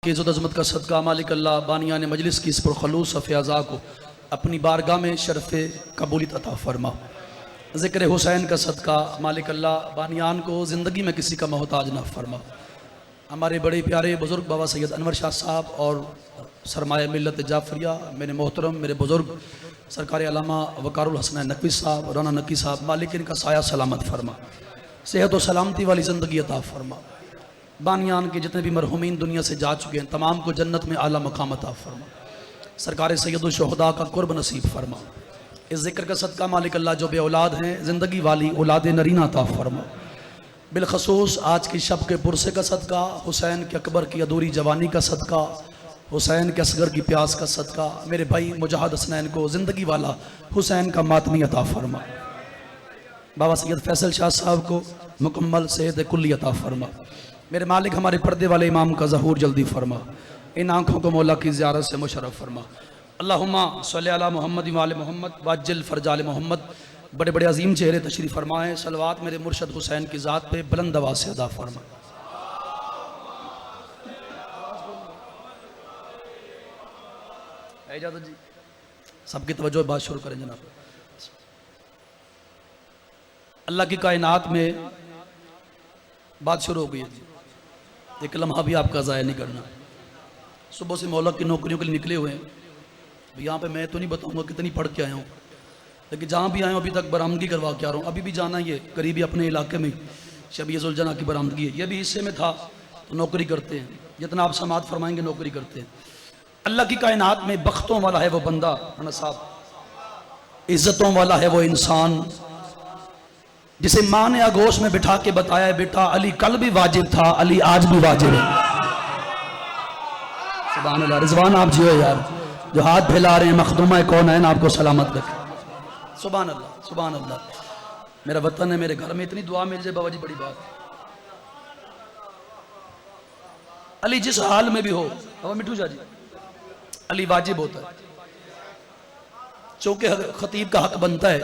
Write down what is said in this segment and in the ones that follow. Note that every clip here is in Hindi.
की इज़्ज़त अज़मत का सदका मालिक अल्लाह बानिया ने मजलिस की इस पुरखलूस फ़याज़ा को अपनी बारगाह में शरफ़ कबूलियत अता फरमा। ज़िक्र हुसैन का सदका मालिक अल्लाह बानियान को ज़िंदगी में किसी का मोहताज ना फरमा। हमारे बड़े प्यारे बुज़ुर्ग बाबा सैयद अनवर शाह साहब और सरमाया मिल्लत जाफ़रिया मेरे मोहतरम मेरे बुज़ुर्ग सरकार अल्लामा वक़ारुल हसन नकवी साहब राना नकी साहब, मालिक इनका साया सलामत फरमा, सेहत व सलामती वाली ज़िंदगी अता फरमा। बानियान के जितने भी मरहुमीन दुनिया से जा चुके हैं तमाम को जन्नत में आला मकाम अता फरमा। सरकार सैयदुल शुहदा का कुर्ब नसीब फरमा। इस ज़िक्र का सदका मालिक अल्लाह जो बे औलाद हैं ज़िंदगी वाली औलाद नरीना अता फरमा। बिलखसूस आज की शब के पुरसे का सदका, हुसैन के अकबर की अधूरी जवानी का सदका, हुसैन के असगर की प्यास का सदका, मेरे भाई मुजाहिद हसनैन को ज़िंदगी वाला हुसैन का मातमी अता फरमा। बाबा सैयद फैसल शाह साहब को मुकम्मल सेहत कुल्ली अता फरमा। मेरे मालिक हमारे पर्दे वाले इमाम का ज़हूर जल्दी फरमा। इन आँखों को मौला की ज़ियारत से मुशर्रफ फरमा। अल्लाहुम्मा सल्ली अला मोहम्मद व आले मोहम्मद वाज्जिल फ़रजाल मोहम्मद। बड़े बड़े अजीम चेहरे तशरीफ़ फरमाएँ। सलवात मेरे मुर्शद हुसैन की ज़ात पे बुलंद आवाज़ से अदा फरमा। इजाज़त जी, सबकी तवज्जो बात शुरू करें जनाब। अल्लाह की कायनात में बात शुरू हो गई है जी, एक लम्हा भी आपका ज़ाया नहीं करना। सुबह से मौला की नौकरियों के लिए निकले हुए हैं। यहाँ पे मैं तो नहीं बताऊंगा कितनी पढ़ के आया हूँ, लेकिन जहाँ भी आया हूँ अभी तक बरामदगी करवा के आ रहा हूँ। अभी भी जाना ये करीबी अपने इलाके में शबीजुलजना की बरामदगी है। ये भी हिस्से में था तो नौकरी करते हैं, जितना आप समात फरमाएंगे नौकरी करते हैं। अल्लाह की कायनात में बख्तों वाला है वो बंदा ना साहब, इज़्ज़तों वाला है वो इंसान जिसे माँ ने आगोश में बिठा के बताया बेटा अली कल भी वाजिब था, अली आज भी वाजिब है। सुभान अल्लाह। रिजवान आप जियो यार, जो हाथ फैला रहे हैं मखदूमा कौन है ना, आपको सलामत रखे। सुभान अल्लाह सुभान अल्लाह। मेरा वतन है, मेरे घर में इतनी दुआ मिल जाए बाबा जी बड़ी बात। अली जिस हाल में भी हो बाबा मिठू शाह जी, अली वाजिब होता है। चूंकि खतीब का हक बनता है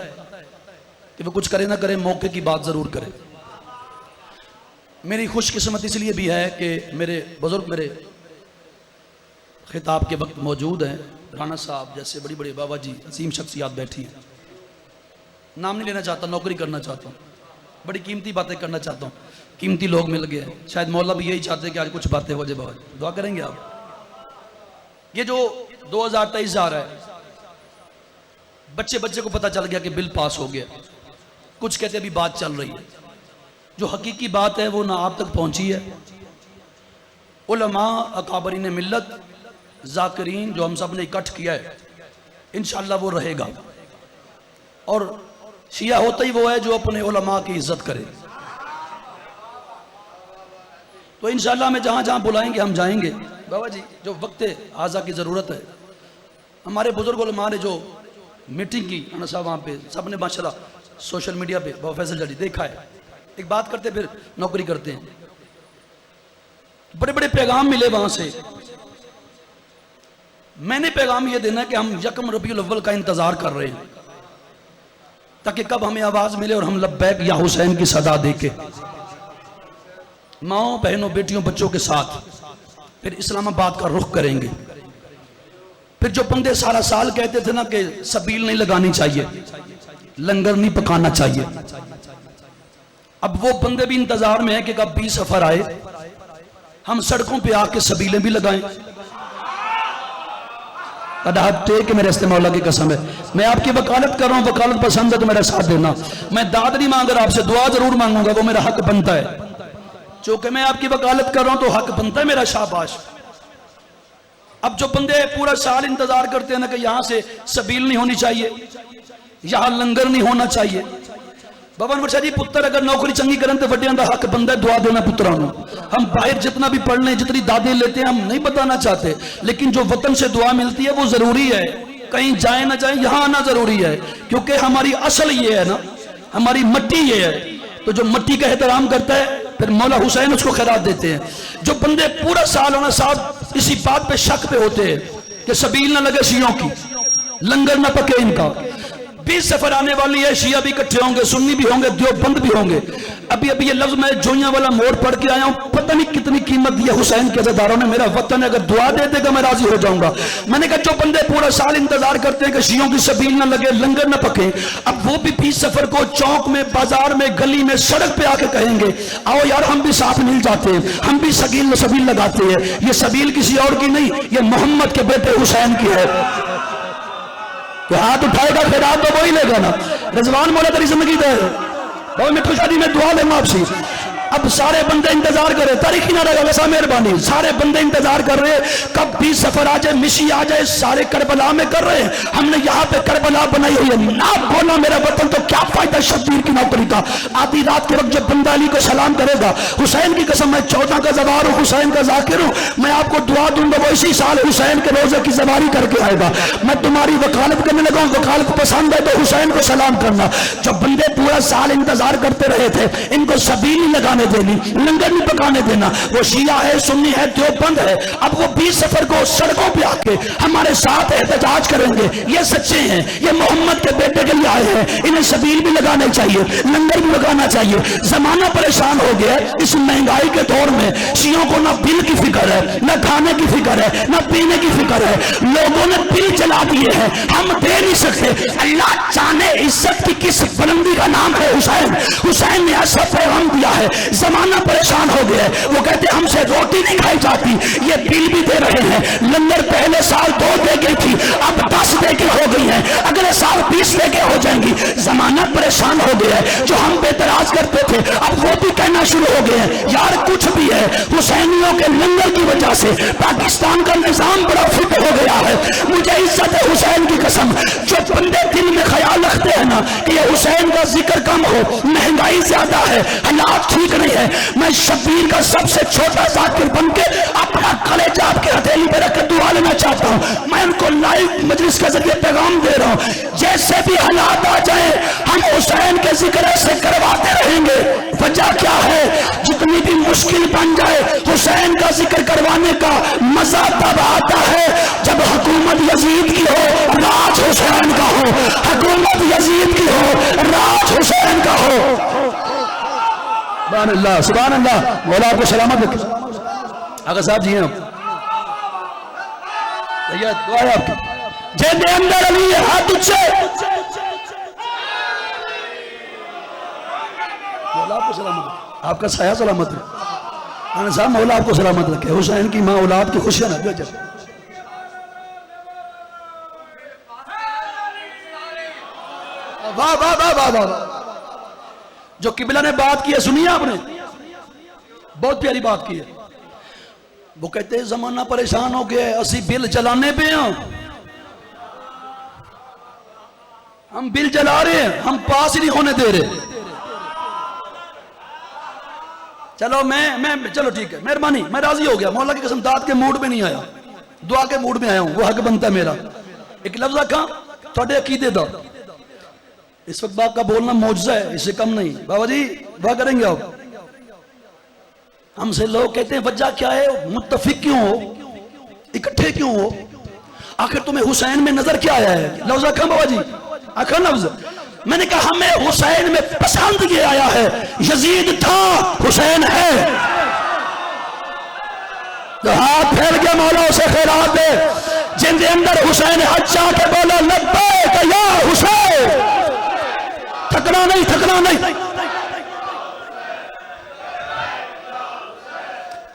कि वो कुछ करे ना करे मौके की बात जरूर करे। मेरी खुशकिस्मत इसलिए भी है कि मेरे बुजुर्ग मेरे खिताब के वक्त मौजूद हैं। राना साहब जैसे बड़ी बड़ी बाबा जी अजीम शख्सियात बैठी हैं। नाम नहीं लेना चाहता, नौकरी करना चाहता हूँ, बड़ी कीमती बातें करना चाहता हूँ। कीमती लोग मिल गए हैं। शायद मौला भी यही चाहते हैं कि आज कुछ बातें हो जाए। बाबा जी दुआ करेंगे आप। ये जो 2023 जा रहा है, बच्चे बच्चे को पता चल गया कि बिल पास हो गया, कुछ कहते अभी बात चल रही है। जो हकीकी बात है वो ना आप तक पहुंची है। उलमा अकाबरीन मिल्लत जाकिरीन जो हम सब ने इकट्ठ किया है, इंशाअल्लाह वो रहेगा। और शिया होता ही वो है जो अपने उलमा की इज्जत करे। तो इंशाअल्लाह में जहां जहां बुलाएंगे हम जाएंगे। बाबा जी जो वक्त आज़ा की ज़रूरत है, हमारे बुजुर्ग उलमा ने जो मीटिंग की ना साहब, वहाँ पे सब ने माशाल्लाह सोशल मीडिया पे बाबा फैसल जारी देखा है। एक बात करते फिर नौकरी करते हैं, बड़े बड़े पैगाम मिले वहां से। मैंने पैगाम ये देना है कि हम यकम रबीउल अव्वल का इंतजार कर रहे हैं ताकि कब हमें आवाज मिले और हम लब्बैक या हुसैन की सदा देके माओ बहनों बेटियों बच्चों के साथ फिर इस्लामाबाद का रुख करेंगे। फिर जो बंदे सारा साल कहते थे ना कि सबील नहीं लगानी चाहिए, लंगर नहीं पकाना चाहिए, अब वो बंदे भी इंतजार में है कि कब 20 सफर आए हम सड़कों पे आके सबीलें भी लगाएं। के मेरे इस्तेमाल की कसम है, मैं आपकी वकालत कर रहा हूं। वकालत पसंद है तो मेरा साथ देना। मैं दाद नहीं मांग रहा आपसे, दुआ जरूर मांगूंगा, वो मेरा हक बनता है। चूंकि मैं आपकी वकालत कर रहा हूं तो हक बनता है मेरा, शाबाश। अब जो बंदे पूरा साल इंतजार करते हैं ना कि यहां से सबील नहीं होनी चाहिए, यहां लंगर नहीं होना चाहिए। बाबा वर्षा जी पुत्र अगर नौकरी चंगी करें तो वड्डियां दा हक बनता है दुआ देना पुत्रा नूं। हम बाहर जितना भी पढ़ लें, जितनी दादें लेते हैं, हम नहीं बताना चाहते, लेकिन जो वतन से दुआ मिलती है वो जरूरी है। कहीं जाए ना जाए यहां आना जरूरी है, क्योंकि हमारी असल ये है ना, हमारी मट्टी ये है। तो जो मट्टी का एहतराम करता है फिर मौला हुसैन उसको खैरात देते हैं। जो बंदे पूरा साल होना साहब इसी बात पे शक पे होते हैं कि सबील ना लगे शियों की, लंगर ना पके इनका, 20 सफर आने वाली है, शिया भी इकट्ठे होंगे, सुन्नी भी होंगे, देवबंद भी होंगे। अभी अभी ये लफ्ज मैं जोइयां वाला मोड़ पढ़ के आया हूं, पता नहीं कितनी कीमत दी है हुसैन के अज़ादारों ने। मेरा वतन है, अगर दुआ दे देगा मैं राजी हो जाऊंगा। मैंने कहा जो बंदे पूरा साल इंतजार करते हैं कि शियों की सबील ना लगे, लंगर ना पके, अब वो भी 20 सफर को चौक में, बाजार में, गली में, सड़क पे आके कहेंगे आओ यार हम भी साथ मिल जाते हैं, हम भी सबील लगाते हैं। ये सबील किसी और की नहीं, ये मोहम्मद के बेटे हुसैन की है। तो हाथ उठाएगा फिर आप तो वही लेगा ना। रिजवान मौला तेरी जिंदगी दे, बहुत मिठू शादी में दुआ लेना आपसे। अब सारे बंदे इंतजार कर रहे, तारीखी ना रहेगा वैसा मेहरबानी, सारे बंदे इंतजार कर रहे कब भी सफर आ जाए, मिशी आ जाए, सारे करबला में कर रहे हैं। हमने यहाँ पे करबला बनाई हुई है, ना बोला मेरा वतन तो क्या फायदा शब्बीर की नौकरी का। आधी रात के वक्त जब बंदा अली को सलाम करेगा, हुसैन की कसम मैं 14 का जवार हूँ, हुसैन का जाकिर हूँ, मैं आपको दुआ दूंगा वो इसी साल हुसैन के रोजे की सवारी करके आएगा। मैं तुम्हारी वकालत करने लगा हूँ, वकालत पसंद है तो हुसैन को सलाम करना। जब बंदे पूरा साल इंतजार करते रहे थे, इनको सबील नहीं लगाने देनी, लंगर नहीं पकाने देना, वो शिया है, सुन्नी है, देवबंद है, अब वो 20 सफर को सड़कों पे आके हमारे साथ एहतजाज करेंगे। ये सच्चे हैं, ये मोहम्मद के बेटे के लिए आए हैं, इन्हें सबील भी लगाने चाहिए, लंगर भी लगाना चाहिए। जमाना परेशान हो गया इस महंगाई के दौर में, शियों को ना बिल की फिक्र है, ना खाने की फिक्र है, ना पीने की फिक्र है, लोगों ने बिल चला दिए हैं, हम दे नहीं सकते। अल्लाह जाने इज्जत की किस बुलंदी का नाम है हुसैन। हुसैन ने ऐसा पैगाम दिया है, जमाना परेशान हो गया है, वो कहते हमसे रोटी नहीं खाई जाती, ये बिल भी दे रहे हैं। लंगर पहले साल 2 दे गई थी, अब 10 दे के हो गई है, अगले साल 20 दे के हो जाएंगी। जमाना परेशान हो गया है, जो हम बेतराज करते थे अब वो भी कहना शुरू हो गए हैं यार कुछ भी है, हुसैनियों के लंगर की वजह से पाकिस्तान का निजाम बड़ा फिट हो गया है। मुझे इज्जत है हुसैन की कसम, जो बंदे दिल में ख्याल रखते हैं ना कि ये हुसैन का जिक्र कम हो, महंगाई ज्यादा है, हालात ठीक नहीं है, मैं शब्बीर का सबसे छोटा जाकिर बन के अपना कलेजा आपके हथेली पे रखकर दुआ लेना चाहता हूँ। मैं उनको लाइव मजलिस के जरिए पैगाम दे रहा हूँ, जैसे भी हालात आ जाए हम हुसैन के जिक्र से करवाते रहेंगे। वजह क्या है, जितनी भी मुश्किल बन जाए हुसैन का जिक्र करवाने का मजा तब आता है जब हुकूमत यजीद की हो, राज हुसैन का हो, हुकूमत यजीद की हो, राज हुसैन का हो। सुभान अल्लाह, सुभान अल्लाह, मौला आपको सलामत रखे। आगा साहब जी हैं भैया, दुआ है आपकी। जय दे अंदर अली है, हाथ ऊंचे, मौला आपको सलामत रखे, आपका साया सलामत रखे। आना साहब मौला आपको सलामत रखे, हुसैन की माँ औलाद की खुशियां ना दे। वाह वाह वाह वाह वाह। जो किबला ने बात की है सुनिए आपने, बहुत प्यारी बात की है। वो कहते हैं जमाना परेशान हो गया, असी बिल जलाने पे हैं, हम बिल जला रहे हैं, हम पास ही नहीं होने दे रहे। चलो मैं चलो ठीक है, मेहरबानी, मैं राजी हो गया, मौला की कसम दाद के मूड में नहीं आया, दुआ के मूड में आया हूं, वो हक बनता है मेरा। एक लफ्ज आखा थोड़े अकीदे दा, इस वक्त बाप का बोलना मौजज़ा है, इससे कम नहीं। बाबा जी दुआ करेंगे आप। हमसे लोग कहते हैं वजह क्या है, मुत्तफिक क्यों हो, इकट्ठे क्यों हो, आखिर तुम्हें हुसैन में नजर क्या आया है। लफ्ज आखा बाबा जी, आखा लफ्ज। मैंने कहा हमें हुसैन में पसंद ये आया है, यजीद था हुसैन है। तो हाथ फैल गया, मौला उसे खैरात दे। जिनके अंदर हुसैन हज के बोला लब्बैक या हुसैन, थकना नहीं, थकना नहीं,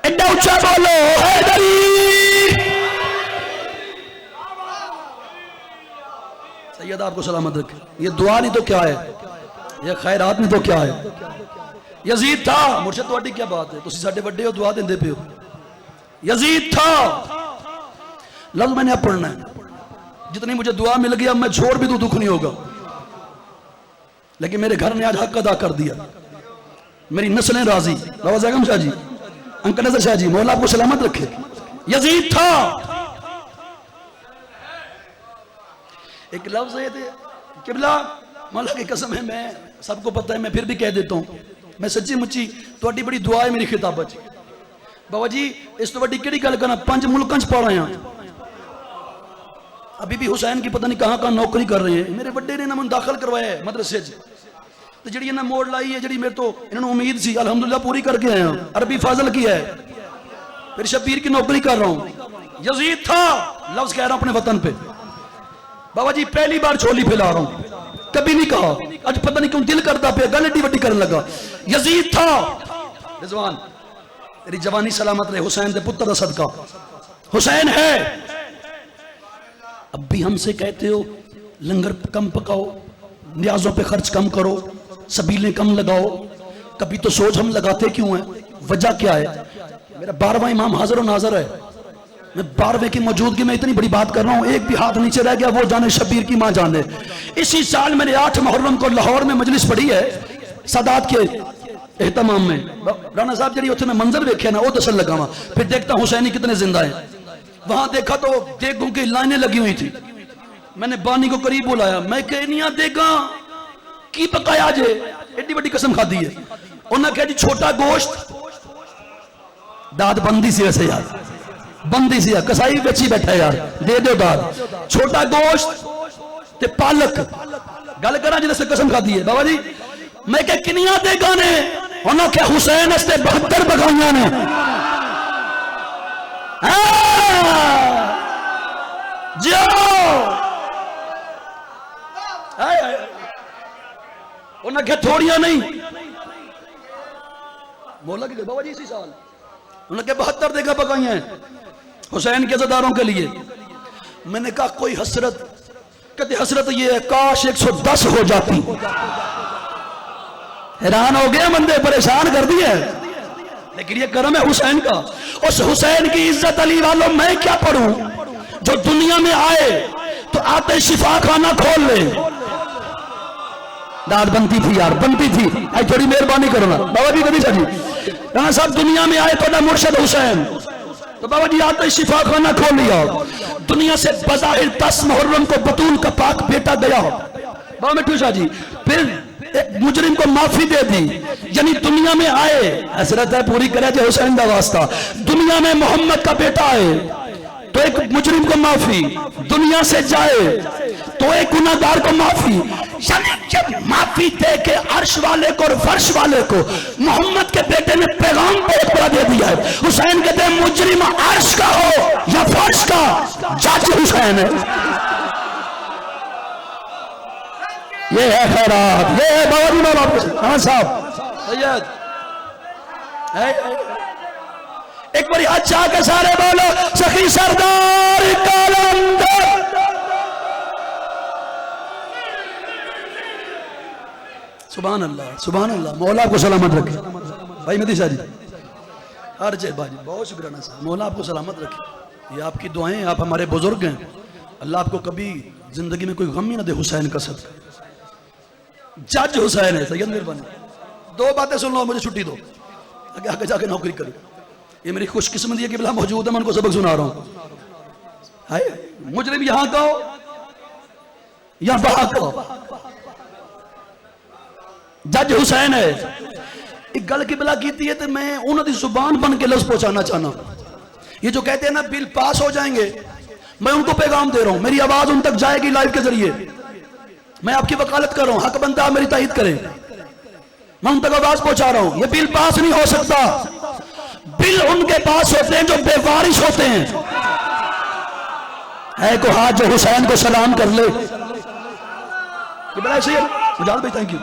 एड्डा ऊंचा बोलो हैदरी। सैयद आपको सलामत रखे। ये दुआ नहीं तो क्या है, ये खैरात नहीं तो क्या है। यजीद था, मुझसे थोड़ी क्या बात है, तुम साडे बड़े हो दुआ देंदे पे हो। यजीद था, लफ्ज मैंने अब पढ़ना है। जितनी मुझे दुआ मिल गई अब मैं छोड़ भी दूं दुख नहीं होगा, लेकिन मेरे घर ने आज हक अदा कर दिया, मेरी नस्लें राजी। बाबा जगम शाह जी, अंकल नजर शाह जी, मौला आपको सलामत रखे। यजीद था, एक लफ्ज है किबला मौला की कसम है, मैं सबको पता है, मैं फिर भी कह देता हूं, मैं सच्ची मुच्ची थोड़ी बड़ी दुआ है मेरी खिताबत। बाबा जी इस तो बड़ी केड़ी गल करना, 5 मुल्कों च पढ़ रहे हैं, अभी भी हुसैन की पता नहीं कहां कहां नौकरी कर रहे हैं। मेरे बड़े ने ना मन दाखिल करवाया है मदरसे च, तो जी इन्हें मोड़ लाई है जी मेरे तो इन्होंने उम्मीद सी अल्हम्दुलिल्लाह पूरी करके आया, अरबी फाजल किया है, फिर शबीर की नौकरी कर रहा हूं। यजीद था, लफ्ज कह रहा हूं अपने वतन पे, बाबा जी पहली बार छोली फैला रहा हूं, कभी नहीं कहा, आज पता नहीं क्यों दिल करता पे गल एडी वड्डी करने लगा। यजीद था, रिजवान तेरी जवानी सलामत रहे, हुसैन के पुत्र का सदका, हुसैन है। अब भी हमसे कहते हो लंगर कम पकाओ, न्याजों पे खर्च कम करो, सबीलें कम लगाओ, कभी तो सोच हम लगाते क्यों हैं, वजह क्या है? मेरा 12वां इमाम हाजिर और नाजर है, मैं 12वें की मौजूदगी में इतनी बड़ी बात कर रहा हूं, एक भी हाथ नीचे रह गया वो जाने शबीर की मां जाने। इसी साल मैंने 8 मुहर्रम को लाहौर में मजलिस पढ़ी है सादात के एहतमाम में, राणा साहब जी उत्थे मैं मंजर वेखे ना वो दसन लगा वहां, फिर देखता हुसैनी कितने जिंदा है। वहां देखा तो देगों की लाइनें लगी हुई थी, मैंने बानी को करीब बुलाया, मैं कहनिया देगा की पकाया जे, एडी बड़ी कसम खादी है। उन्हें कहा जी छोटा गोश्त, दाद बंदी सी वैसे यार, बंदी सी कसाई बेची बैठा यार, दे दो दाद, छोटा गोश्त ते पालक, गल करा जिसे कसम खादी है। बाबा जी मैं क्या किनिया देगा ने, उन्हें क्या हुसैन हस्ते 72 बगाइया ने, उन्हें क्या थोड़िया नहीं, बोला कि बाबा जी इसी साल उन्हें क्या 72 देगा पकाई हैं हुसैन के अज़ादारों के लिए। मैंने कहा कोई हसरत, कहते हसरत ये है काश 110 हो जाती। हैरान हो गया, बंदे परेशान कर दिए, लेकिन ये करम है हुसैन का। उस हुसैन की इज्जत अली वालों मैं क्या पढ़ूं, जो दुनिया में आए तो आते शिफा खाना खोल ले। दाद बनती थी यार, बनती थी, आज थोड़ी मेहरबानी करो ना बाबा जी, कभी जी राणा साहब दुनिया में आए तो मुर्शद हुसैन, तो बाबा जी आते शिफा खाना खोल लिया। दुनिया से बज़ाहिर 10 मुहर्रम को बतूल का पाक बेटा गया बाबा मिठू शाह जी, फिर एक मुजरिम को माफी दे दी, यानी दुनिया में आए हसरत है पूरी करे जो हुसैन का वास्ता। दुनिया में मोहम्मद का बेटा आए तो एक मुजरिम को माफी, दुनिया से जाए तो एक गुनाहगार को माफी, यानी जब माफी दे के अर्श वाले को और फर्श वाले को मोहम्मद के बेटे ने पैगाम बहुत बड़ा दे दिया है। हुसैन कहते हैं मुजरिम अर्श का हो या फर्श का, जज हुसैन है। ये है खैरात, ये है बाबा जी बाबा साहब सैयद। एक बार हाथ चाह के सारे बोलो सखी सरदार कलंदर। सुभान अल्लाह, सुभान अल्लाह, मौला आपको सलामत रखे। भाई मदी शाह जी, हर जय बाजी, बहुत शुक्रिया साहब, मौला आपको सलामत रखे। ये आपकी दुआएं, आप हमारे बुजुर्ग हैं, अल्लाह आपको कभी जिंदगी में कोई गम ही ना दे। हुसैन का सदका, जज हुसैन है सैयद, मेहरबानी। 2 बातें सुन लो, मुझे छुट्टी दो, आगे आगे जाके नौकरी करो। ये मेरी खुशकिस्मती है कि बिला मौजूद है, मैं उनको सबक सुना रहा हूं। मुजरिम यहां का हो या वहां का हो, जज हुसैन है। एक गल की बिला की है तो मैं उन्होंने जुबान बन के लफ्ज पहुंचाना चाहना। ये जो कहते हैं ना बिल पास हो जाएंगे, मैं उनको पैगाम दे रहा हूं, मेरी आवाज उन तक जाएगी लाइव के जरिए। मैं आपकी वकालत कर रहा हूं, हक बनता है मेरी तायद करें, मैं उन तक आवाज पहुंचा रहा हूं। ये बिल पास नहीं हो सकता, बिल उनके पास होते हैं जो बेवारिश होते हैं। है को हाथ जो हुसैन को सलाम कर ले, ये बड़ा सही है मुजाहिद भाई, थैंक यू।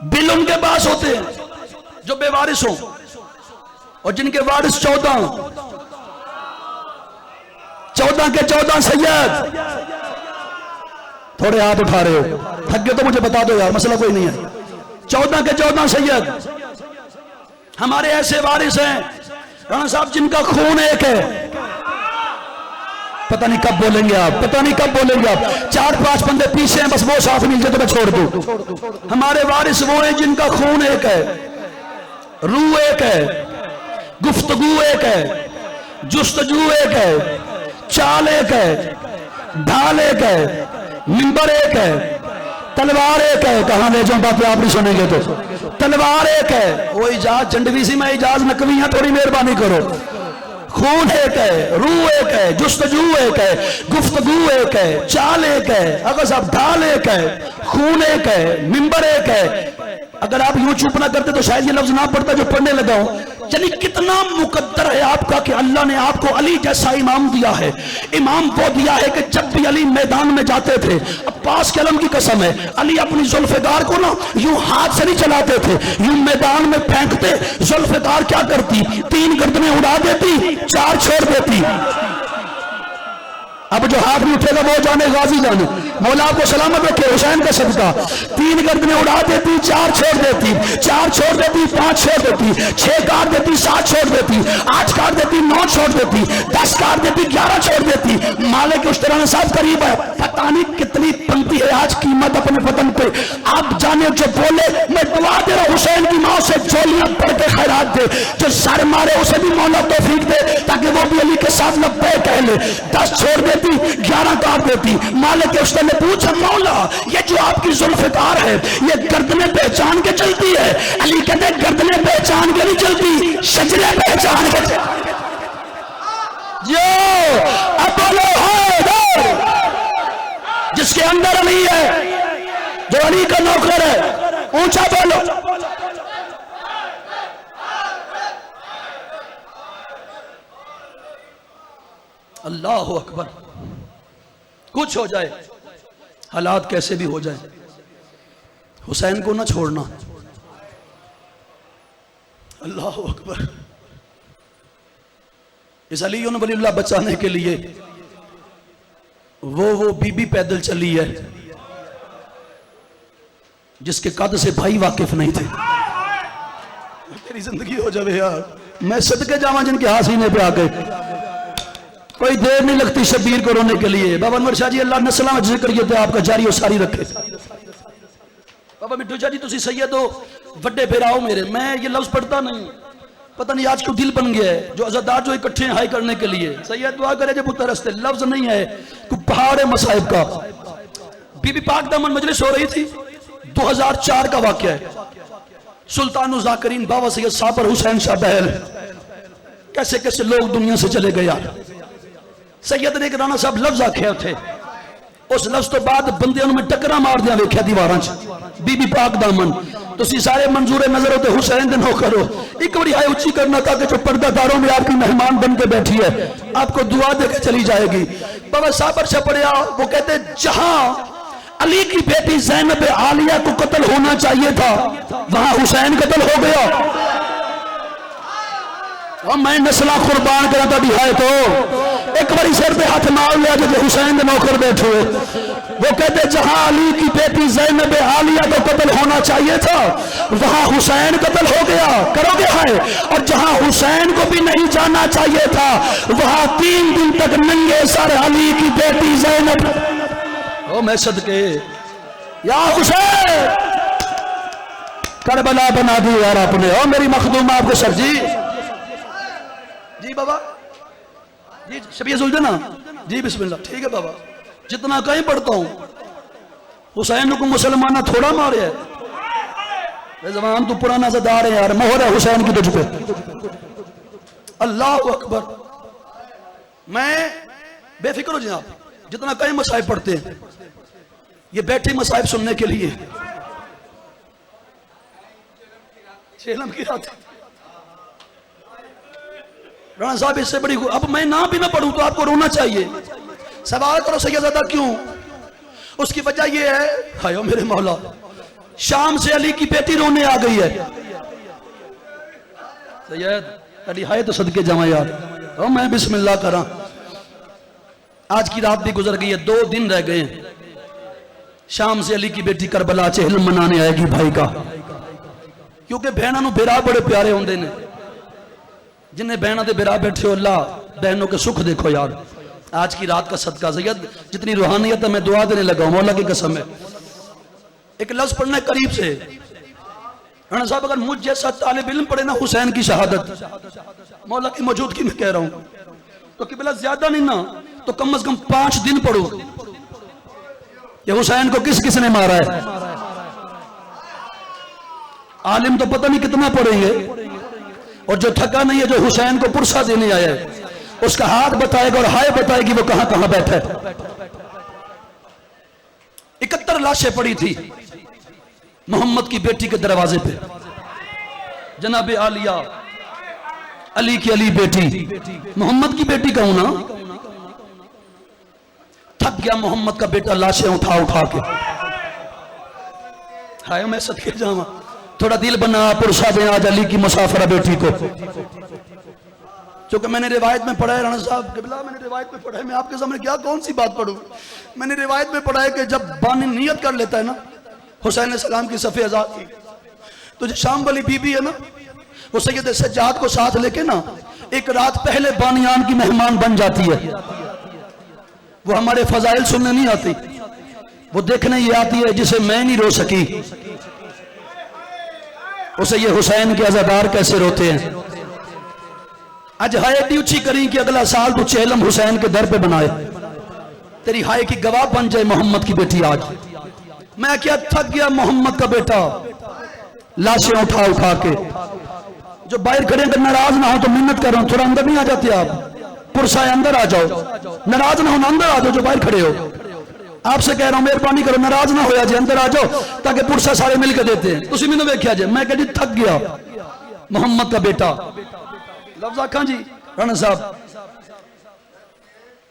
बिल उनके पास होते हैं जो बेवारिश हो, और जिनके वारिस 14 के 14 सैयद। थोड़े हाथ उठा रहे हो, थक गए तो मुझे बता दो यार, मसला कोई नहीं है। 14 के 14 सैयद हमारे ऐसे वारिस हैं राणा साहब जिनका खून एक है। पता नहीं कब बोलेंगे आप, पता नहीं कब बोलेंगे आप। 4-5 बंदे पीछे हैं, बस वो साथ मिल जाए तो मैं छोड़ दूं। हमारे वारिस वो हैं जिनका खून एक है, रूह एक है, गुफ्तगू एक है, जुस्तजू एक है, चाल एक है, ढाल एक है, मिंबर एक है, तलवार एक है। कहां ले जाऊं बातें आप नहीं सुनेंगे तो। तलवार एक है, वो इजाज चंडवी सी, मैं इजाज नकवी हां, थोड़ी मेहरबानी करो। खून एक है, रूह एक है, जुस्तजू एक है, गुफ्तगू एक है, चाल एक है, अगर साहब ढाल एक है, खून एक है, मिंबर एक है। अगर आप यूं चुप ना करते तो शायद ये लफ्ज ना पढ़ता जो पढ़ने लगा हूं। यानी कितना मुकद्दर है आपका कि अल्लाह ने आपको अली जैसा इमाम दिया है। इमाम वो दिया है कि जब भी अली मैदान में जाते थे, अब्बास के अलम की कसम है, अली अपनी जुल्फिकार को ना यूं हाथ से नहीं चलाते थे, यूं मैदान में फेंकते। जुल्फिकार क्या करती, 3 गर्दनें उड़ा देती, 4 छोड़ देती। अब जो हाथ में उठेगा वो जाने, गाजी जाने, मौला आपको सलामत रखे। हुसैन का सदका 3 गर्दनें उड़ा देती, 4 छोड़ देती, 4 छोड़ देती, 5 छोड़ देती, 6 काट देती, 7 छोड़ देती, 8 काट देती, 9 छोड़ देती, 10 काट देती, 11 छोड़ देती। मालिक उस तरह साहब करीब है, पता नहीं कितनी पंक्ति है आज कीमत अपने वतन पे। आप जाने जो बोले, मैं दुआ दे रहा हुसैन की माँ से झोलियां पढ़ के खैरात दे, जो सर मारे उसे भी मौला तौफीक दे ताकि वो भी अली के साथ लब्बैक कह ले। 10 छोड़ देती, 11 काट देती। मालिक उस ने पूछा, मौला ये जो आपकी जुल्फिकार है ये गर्दने पहचान के चलती है? अली कहते गर्दने पहचान के नहीं चलती, शजरे पहचान के चलती। जो अब बोलो हैदर, जिसके अंदर अली है, जो अली का नौकर है, ऊंचा बोलो। अल्लाह अकबर। कुछ हो जाए, हालात कैसे भी हो जाए, हुसैन को ना छोड़ना। अल्लाह अकबर। इस अली वलील्लाह बचाने के लिए वो बीबी पैदल चली है जिसके कद से भाई वाकिफ नहीं थे। तेरी जिंदगी हो जाए यार, मैं सदके जावा जिनके हाथ सीने पे आ गए। कोई देर नहीं लगती शबीर को रोने के लिए। बाबा अनवर शाह जी अल्लाह नस्लां में जिक्र किए थे आपका जारी और सारी रखे। बाबा मिट्टू शाह जी तुसी सैयद हो, वड्डे फिराओ मेरे। मैं ये लफ्ज पढ़ता नहीं, पता नहीं आज क्यों दिल बन गया है। जो अज़ादार जो इकट्ठे हाई करने के लिए, सैयद दुआ करे जब पुत्र रस्ते, लफ्ज नहीं है, कोई पहाड़ है मसाइब का। बीबी पाक दामन मजलिस हो रही थी, 2004 का वाकया है। सुल्तान ज़ाकिरीन बाबा सैयद साबर हुसैन शाह बहल, कैसे कैसे लोग दुनिया से चले गए यार। सैयद ने एक राणा साहब लफ्ज आख्या थे, उस लफ्ज तो बाद बंदे में टकरा मार दिया वेख्या दीवारां च। बीबी पाक दामन तुसी सारे मंजूर नजर होते हुसैन दे नौकर हो। एक बारी हाय उच्ची करना था कि जो पर्दादारों में आपकी मेहमान बन के बैठी है, आपको दुआ देकर चली जाएगी। बाबा साबर से पढ़िया, वो कहते जहां अली की बेटी ज़ैनब आलिया को कत्ल होना चाहिए था, वहां हुसैन कत्ल हो गया। और मैं नस्ला कुर्बान करा था दिखाए तो एक बारी सिर पे हाथ मार लिया जो हुसैन के नौकर बैठे हुए। वो कहते जहां अली की बेटी ज़ैनब आलिया को कत्ल होना चाहिए था, वहां हुसैन कत्ल हो गया। करोगे हाय। और जहां हुसैन को भी नहीं जाना चाहिए था, वहां 3 दिन तक नंगे सर अली की बेटी ज़ैनब। ओ मैं सदके या हुसैन, करबला बना दी यार आपने। और मेरी मखदूम आपको सर जी बाबा जी, शबीर सुन देना जी, बिस्मिल्लाह। ठीक है बाबा, जितना कहीं पढ़ता हूं हुसैन को मुसलमान थोड़ा मारे है। जबान तो पुराना ज़दार है यार, मोहर है हुसैन की तुझ पे। अल्लाह अकबर। मैं बेफिक्र हो जाए आप, जितना कहीं मसाइब पढ़ते हैं, ये बैठे मसाइब सुनने के लिए। छेलम की रात राणा साहब, इससे बड़ी अब मैं ना भी ना पढ़ूं तो आपको रोना चाहिए। सवाल करो सैयदज़ादा क्यों? उसकी वजह यह है, हाय मेरे मौला, शाम से अली की बेटी रोने आ गई है। सैयद अली हाय तो सदके जावा यार। तो मैं बिस्मिल्लाह करा। आज की रात भी गुजर गई है, 2 दिन रह गए। शाम से अली की बेटी करबला च हिल्म मनाने आएगी भाई का, क्योंकि बहना नूं बिरा बड़े प्यारे होंदे ने। जिन्हें बहना दे बिरा बैठे हो, अल्लाह बहनों के सुख देखो यार। आज की रात का सदका सैयद, जितनी रूहानियत है मैं दुआ देने लगा हूं, मौला की कसम है। एक लफ्ज पढ़ना है करीब से। राणा साहब अगर मुझ जैसा तालिब इल्म पढ़े ना हुसैन की शहादत, मौला की मौजूदगी में कह रहा हूं, तो किबला ज्यादा नहीं ना तो कम से कम 5 दिन पढ़ो कि हुसैन को किस किसने मारा है। आलिम तो पता नहीं कितना पढ़ेंगे, और जो थका नहीं है, जो हुसैन को पुरसा देने आया है, उसका हाथ बताएगा और हाय बताएगी वो कहां कहां बैठा है। 71 लाशें पड़ी थी मोहम्मद की बेटी के दरवाजे पे। जनाब आलिया, अली की अली बेटी, मोहम्मद की बेटी कहूं ना। थक गया मोहम्मद का बेटा लाशें उठा उठा के। हाय मैं सदके जावा, थोड़ा दिल बना, पुरसा दे आज अली की मुसाफिरा बेटी को। क्योंकि मैंने रिवायत में पढ़ा है राणा साहब किबला, मैंने रिवायत में पढ़ा है, मैं आपके सामने क्या कौन सी बात पढ़ूं। मैंने रिवायत में पढ़ा है कि जब बानी नियत कर लेता है ना हुसैन सलाम की सफ़े आज़ाद की, तो जो शाम वाली बीबी है ना वो सैयद सज्जाद को साथ लेके ना एक रात पहले बानियान की मेहमान बन जाती है। वो हमारे फजाइल सुनने नहीं आती, वो देखने ये आती है जिसे मैं नहीं रो सकी, उसे ये हुसैन के अज़ादार कैसे रोते हैं। आज हाय एडी उची करी कि अगला साल तू चेलम हुसैन के दर पे बनाए, तेरी हाय की गवाह बन जाए मोहम्मद की बेटी। आज मैं क्या थक गया मोहम्मद का बेटा लाशें उठा उठा के। जो बाहर खड़े अगर नाराज ना हो तो मिन्नत कर रहा हूं, थोड़ा अंदर नहीं आ जाते आप, पुरसा अंदर आ जाओ, नाराज ना हो ना अंदर आ जाओ। जो बाहर खड़े हो आपसे कह रहा हूं मेहरबानी करो, नाराज ना होया जे, अंदर आ जाओ ताकि पुरसा सारे मिलकर देते हैं। तुम मैंने वेख्या जे, मैं कह थक गया मोहम्मद का बेटा। लफ्ज आखा जी राणा साहब,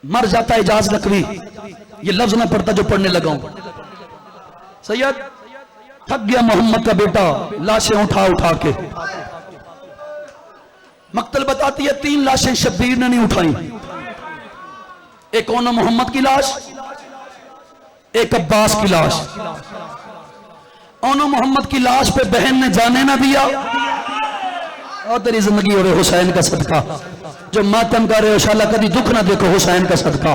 मर जाता इजाज नकवी, ये लफ्ज ना पढ़ता जो पढ़ने लगा हूं। सैयद थक गया मोहम्मद का बेटा लाशें उठा उठा के। मक्तल बताती है 3 लाशें शब्बीर ने नहीं उठाई। एक ओनो मोहम्मद की लाश, एक अब्बास की लाश। ओनो मोहम्मद की लाश पे बहन ने जाने ना दिया, और तेरी जिंदगी हो रहे हुसैन का सदका। जो मातम कर रहे हो इंशाअल्लाह कभी दुख ना देखो, हुसैन का सदका।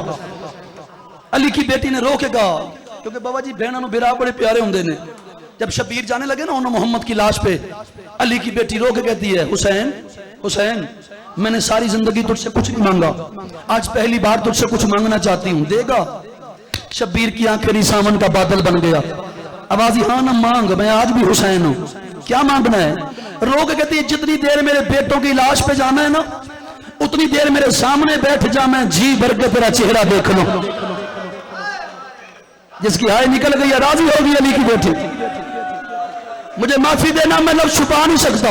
अली की बेटी ने रो के कहा, क्योंकि बाबा जी बहनों बिरा बड़े प्यारे होंगे ने। जब शबीर जाने लगे ना उन्होंने मोहम्मद की लाश पे, अली की बेटी रो के कहती है हुसैन हुसैन मैंने सारी जिंदगी तुझसे कुछ नहीं मांगा, आज पहली बार तुझसे कुछ मांगना चाहती हूँ, देगा। शबीर की आंखें सावन का बादल बन गया। आवाज हाँ ना मांग, मैं आज भी हुसैन हूँ, क्या मांगना है। रो के कहती है जितनी देर मेरे बेटों की लाश पे जाना है ना उतनी देर मेरे सामने बैठ जा, मैं जी भर के तेरा चेहरा देख लूं। जिसकी हाय निकल गई है राजी होगी अली की बेटी। मुझे माफी देना, मैं लफ्ज छुपा नहीं सकता।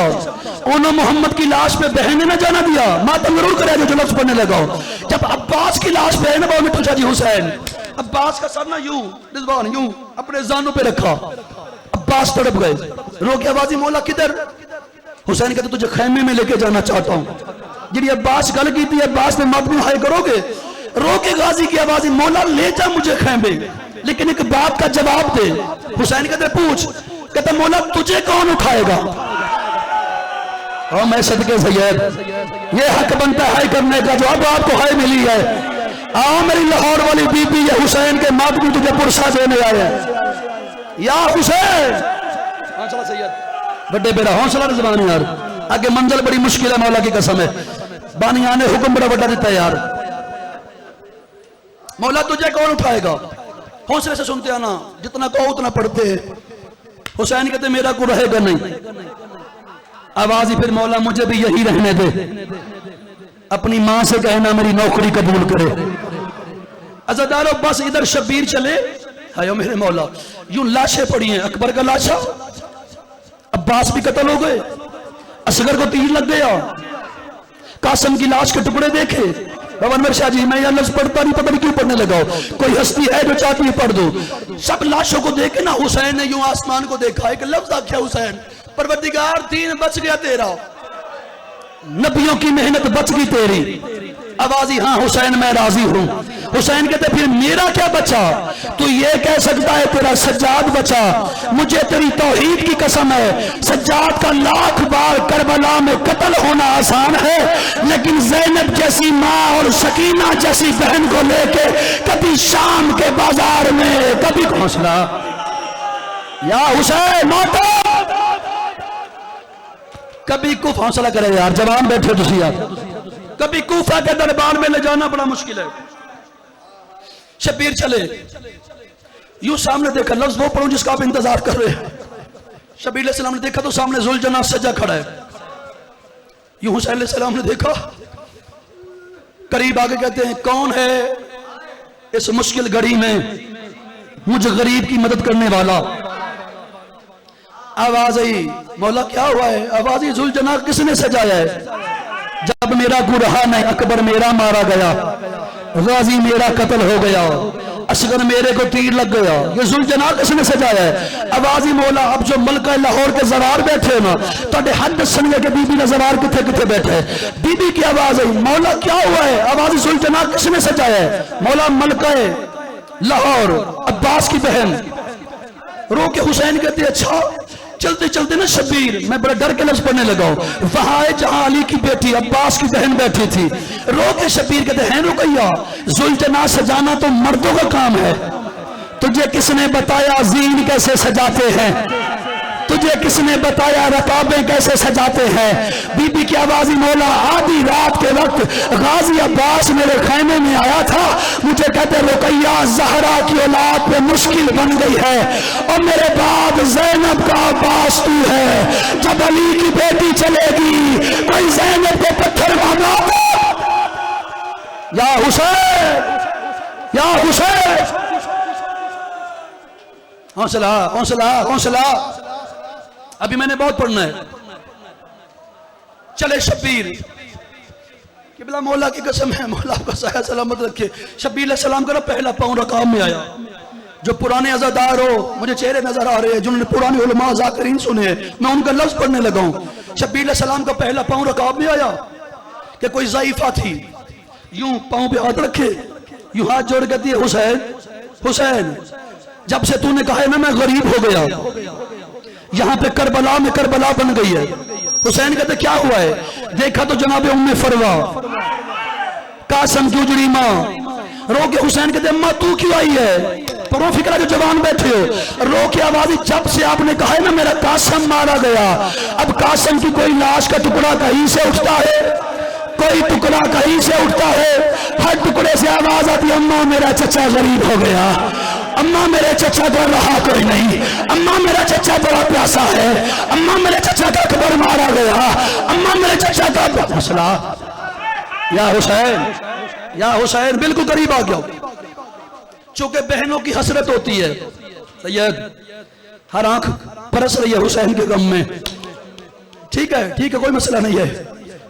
उन्होंने मोहम्मद की लाश पे बहन ने ना जाना दिया, मातम जरूर करे जो लफ्ज पढ़ने लगा। जब अब्बास की लाश पे है ना बाबू पूछा जी हुसैन, अब्बास का सर ना यूं रिजवान यूं अपने जानों पे रखा। अब्बास तड़प गए, रो के आवाजी मौला किधर। हुसैन कहते तुझे खैमे में लेके जाना चाहता हूं। जी अब्बास गल की थी, अब्बास ने मत हाय करोगे, रो के गाजी की आवाज मौला ले जा मुझे खैमे, लेकिन एक बात का जवाब दे। हुसैन कहते पूछ, कहते मौला तुझे कौन उठाएगा। और मैं सदके सैयद, ये हक बनता है हाय करने का जो अब आपको हाय मिली है। आओ मेरी लाहौर वाली बीबी ये हुसैन के मातमी तुझे पुरसा देने आए या हुसैन। हौसला सैयद, बड़े बेरा हौसला जबान यार, आगे मंजिल बड़ी मुश्किल है, मौला की कसम है। बानिया ने हुक्म बड़ा बड़ा देता है यार, मौला तुझे कौन उठाएगा। हौसले से सुनते आना, जितना कहो उतना पढ़ते हैं। हुसैन कहते मेरा को रहेगा नहीं। आवाज ही फिर मौला मुझे भी यही रहने दे, अपनी मां से कहना मेरी नौकरी कबूल करे। अज़ादारों बस इधर शब्बीर चले, हायो मेरे मौला यूं लाशें पड़ी हैं। अकबर का लाशा, अब्बास भी कत्ल हो गए, असगर को तीर लग गया, कासम की लाश के टुकड़े देखे। बाबा शाह जी मैं यह लफ्ज पढ़ता नहीं, पता नहीं क्यों पढ़ने लगा। कोई हस्ती है जो चाहती है पढ़ दो। सब लाशों को देखे ना हुसैन ने यूं आसमान को देखा, एक लफ्ज आख्या हुसैन, परवरदिगार दीन बच गया तेरा, नबियों की मेहनत बच गई तेरी। आवाजी हाँ हुसैन मैं राजी हूं। हुसैन कहते फिर मेरा क्या बचा। तू ये कह सकता है तेरा सज्जाद बचा, मुझे तेरी तौहीद की कसम है सज्जाद का 1,00,000 बार करबला में कत्ल होना आसान है, लेकिन ज़ैनब जैसी माँ और सकीना जैसी बहन को लेके कभी शाम के बाजार में कभी हौसला या हुसैन माता कभी कुछ हौसला करे यार, जवान बैठे तुसी यार। कभी कूफा के दरबार में ले जाना बड़ा मुश्किल है। शबीर चले, यूं सामने देखा, लफ्ज वो पढ़ूं जिसका आप इंतजार कर रहे हैं। शबीर अलैहिस्सलाम ने देखा तो सामने जुलजना सजा खड़ा है। यूं हुसैन अलैहिस्सलाम ने देखा, करीब आके कहते हैं कौन है इस मुश्किल घड़ी में मुझे गरीब की मदद करने वाला। आवाज आई, मौला क्या हुआ है? आवाज आई, जुलजना किसने सजाया है? जब मेरा गुरहा नहीं, अकबर मेरा मारा गया, गाजी मेरा कत्ल हो गया, असगर मेरे को तीर लग गया, ये जुलजना किसने सजाया है? आवाज ही मौला अब जो मलका लाहौर के जरार बैठे ना तो हद दसनगे के बीबी का जरार किथे किथे बैठे। बीबी की आवाज आई, मौला क्या हुआ है? आवाज जुलजना किसने सजाया है? मौला मलका लाहौर अब्बास की बहन। रो के हुसैन कहते अच्छा चलते चलते ना शबीर, मैं बड़ा डर के लफ्ज पढ़ने लगा हूं, वहां है जहां अली की बेटी अब्बास की बहन बैठी थी। रो के शबीर कहते हैं रुकैया, जुल्जना सजाना तो मर्दों का काम है, तुझे किसने बताया जीन कैसे सजाते हैं? तुझे किसने बताया रकाबें कैसे सजाते हैं? बीबी की आवाज ही मौला आधी रात के वक्त गाजी अब्बास मेरे खैमे में आया था, मुझे कहते रुकैया जहरा की औलाद पे मुश्किल बन गई है और मेरे बाद ज़ैनब का अब्बास तू है। जब अली की बेटी चलेगी कोई ज़ैनब को पत्थर मांगा या हुसैन या हुसैन। हौसला हौसला हौसला, अभी मैंने बहुत पढ़ना है। चले शब्बीर, किबला मौला की कसम है, मौला आपका साया सलामत रखे। शब्बीर सलाम करो, पहला पाँव रकाब में आया। जो पुराने अज़ादार हो, मुझे चेहरे नजर आ रहे हैं जिन्होंने पुराने उलमा ज़ाकिरीन सुने हैं, मैं उनका लफ्ज पढ़ने लगा हूं। शब्बीर सलाम का पहला पाँव रकाब में आया कि कोई ज़ईफा थी, यूं पाँव पे हाथ रखे, यूं हाथ जोड़ कहती है हुसैन हुसैन, जब से तूने कहा है ना मैं गरीब हो गया, यहां पे करबला में करबला बन गई है। हुसैन कहते क्या हुआ है? देखा तो जनाबे उम्मे फरवा कासम की उजड़ी मां। रो के हुसैन कहते अम्मा तू क्यों आई है? परो फिक्रा जो जवान बैठे हो, रो के आवाज, जब से आपने कहा है ना मेरा कासम मारा गया, अब कासम की कोई लाश का टुकड़ा कहीं से उठता है, कोई टुकड़ा कहीं से उठता है, हर टुकड़े से आवाज आती अम्मा मेरा चचा गरीब हो गया, अम्मा मेरे चचा को रहा कोई नहीं, अम्मा मेरा चचा बड़ा प्यासा है, अम्मा मेरे चचा का अकबर मारा गया, अम्मा मेरे चचा का मसला। या हुसैन या हुसैन, बिल्कुल करीब आ गया। चूंकि बहनों की हसरत होती है, सैयद हर आंख परस रही है हुसैन के गम में। ठीक है कोई मसला नहीं है,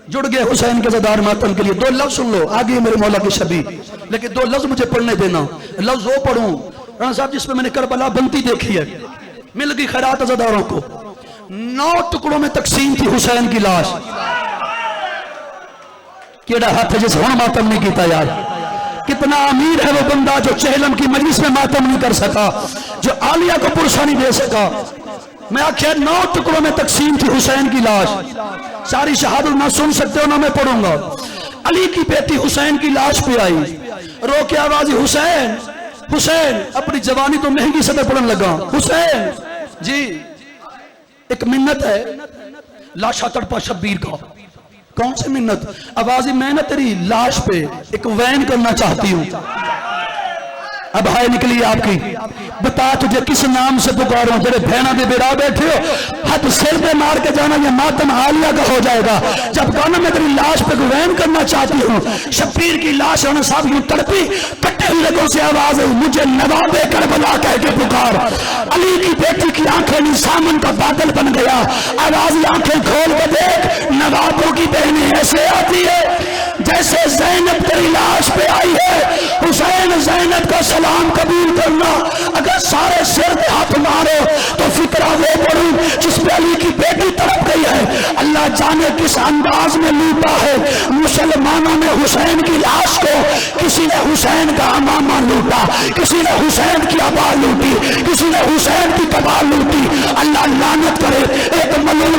जुड़ गए हुसैन के ज़दार मातम के लिए। दो लफ्ज सुन लो, आगे मेरे मौला की छवि, लेकिन दो लफ्ज मुझे पढ़ने देना। लफ्ज वो पढ़ूं राणा साहब जिसमें मैंने करबला बनती देखी है, मिल गई खैरात अज़ादारों को। 9 टुकड़ों में तकसीम थी हुसैन की लाश। केड़ा हाथ है जिस हुण मातम नहीं किया यार? कितना अमीर है वो बंदा जो चहलम की मजलिस में मातम नहीं कर सका, जो आलिया को पुरसा नहीं दे सका। मैं आखिर 9 टुकड़ों में तकसीम थी हुसैन की लाश। सारी शहादत ना सुन सकते हो ना मैं पढ़ूंगा। अली की बेटी हुसैन की लाश पे आई, रो के आवाज हुसैन हुसैन, अपनी जवानी तो महंगी सदर पढ़ने लगा। हुसैन जी, एक मिन्नत है, लाशा तड़पा शब्बीर का। कौन सी मिन्नत? आवाज मैं ना तेरी लाश पे एक वैन करना चाहती हूं। अब हाय निकली आपकी, बता तुझे किस नाम से पुकारूं? तेरे बहना दे बेरा बैठे हो, हाथ सिर पे मार के जाना, ये मातम आलिया का हो जाएगा। जब कहना मैं तेरी लाश पे गुवैन करना चाहती हूँ। शब्बीर की लाश होने साहब यूं तड़पी, कटे हुए लोगों से आवाज है मुझे नवाबे करबला कह के पुकार। अली की बेटी की आंखें नी सामन का बादल बन गया। आवाज आंखें खोल के देख, नवाबों की बहनें ऐसे आती है जैसे ज़ैनब तेरी लाश पे आई है। हुसैन ज़ैनब का सलाम कबूल करना, अगर सारे सिर पे हाथ मारो तो फिक्रा वो पढ़ू जिस पे अली की बेटी तड़प गई है। अल्लाह जाने किस अंदाज में लूटा है मुसलमानों ने हुसैन की लाश को। किसी ने हुसैन का अमामा लूटा, किसी ने हुसैन की अबा लूटी, किसी ने हुसैन की कबा लूटी। अल्लाह लानत